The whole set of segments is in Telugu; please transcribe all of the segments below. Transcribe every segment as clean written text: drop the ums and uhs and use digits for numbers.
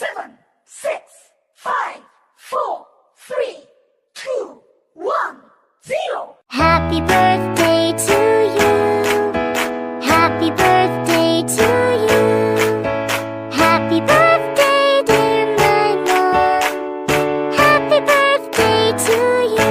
7, 6, 5, 4, 3, 2, 1, 0. Happy birthday to you. Happy birthday to you. Happy birthday, dear Maimon. Happy birthday to you.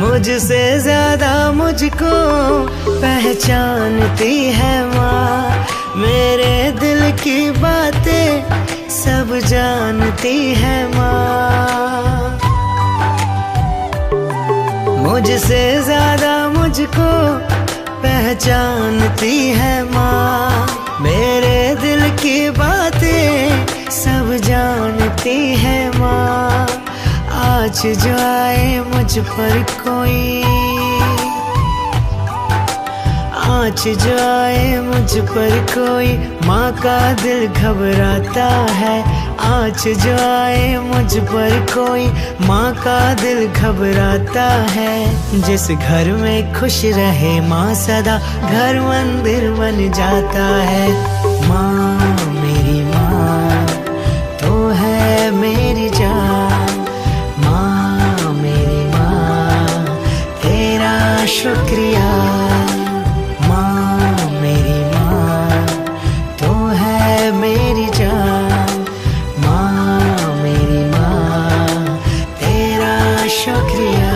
मुझसे ज्यादा मुझको पहचानती है माँ, मेरे दिल की बातें सब जानती है माँ। मुझसे ज्यादा मुझको पहचानती है माँ, मेरे दिल की बातें सब जानती है माँ। आज जो आए मुझ पर कोई, आज जो आए मुझ पर कोई, माँ का दिल घबराता है। आज जो आए मुझ पर कोई, माँ का दिल घबराता है। जिस घर में खुश रहे माँ सदा, घर मंदिर बन जाता है। माँ मेरी माँ तो है मेरी जान, माँ मेरी माँ तेरा शुक्रिया। माँ मेरी माँ तो है मेरी जान, माँ मेरी माँ तेरा शुक्रिया।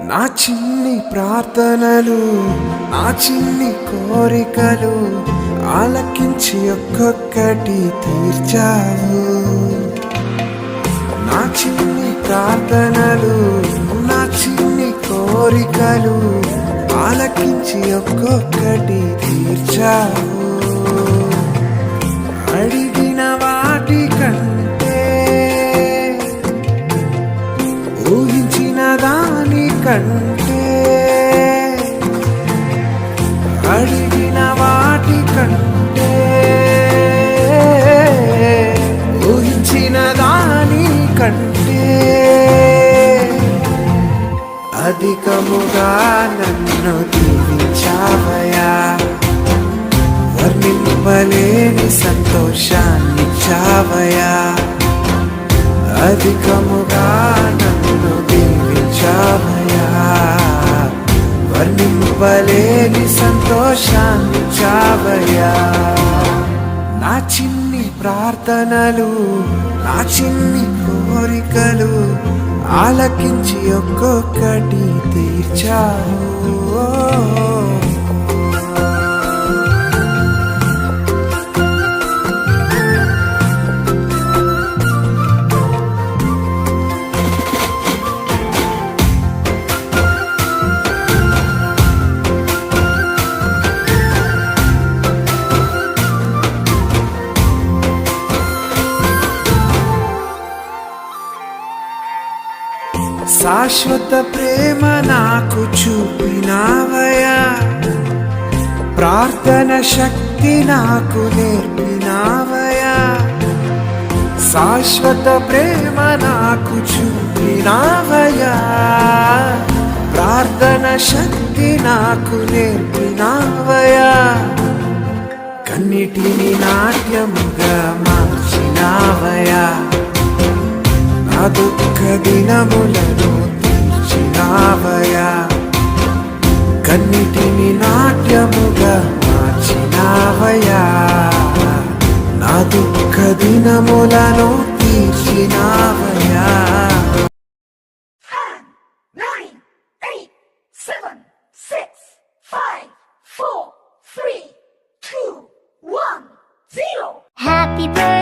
నా చిన్ని ప్రార్థనలు, నా చిన్ని కోరికలు ఆలకించి ఒక్కొక్కటి తీర్చావు. నా చిన్ని ప్రార్థనలు, నా చిన్ని కోరికలు ఆలకించి ఒక్కొక్కటి తీర్చావు. అడిగిన వాటి కంటే, ఊహించిన దాని కంటే, అడిగిన వాటి కంటే, ఊహించిన దాని కంటే అధికముగా నన్ను దీవించావయ్యా. వర్ణింపలేని సంతోషాన్నిచ్చావయ్యా. అధికముగా నన్ను దీవించావయ్యా. వర్ణింపలేని సంతోషాన్నిచ్చావయ్యా. నా చిన్ని ప్రార్థనలు, నా చిన్ని కోరికలు ఆలకించి ఒక్కొక్కటి తీర్చావు. శాశ్వత ప్రేమ నాకు చూపినావయ్యా. ప్రార్థన శక్తి నాకు నేర్పినావయ్యా. శాశ్వత ప్రేమ నాకు చూపినావయ్యా. ప్రార్థన శక్తి నాకు నేర్పినావయ్యా. కన్నిటిని నాట్యముగా మార్చినావయ్యా. నా దుఃఖ దినములను తీర్చినావయ్యా. కన్నిటిని నాట్యముగా మార్చినావయ్యా. నా దుఃఖ దినములను తీర్చినావయ్యా. 10, 9, 8, 7, 6, 5, 4, 3, 2, 1, 0. Happy birthday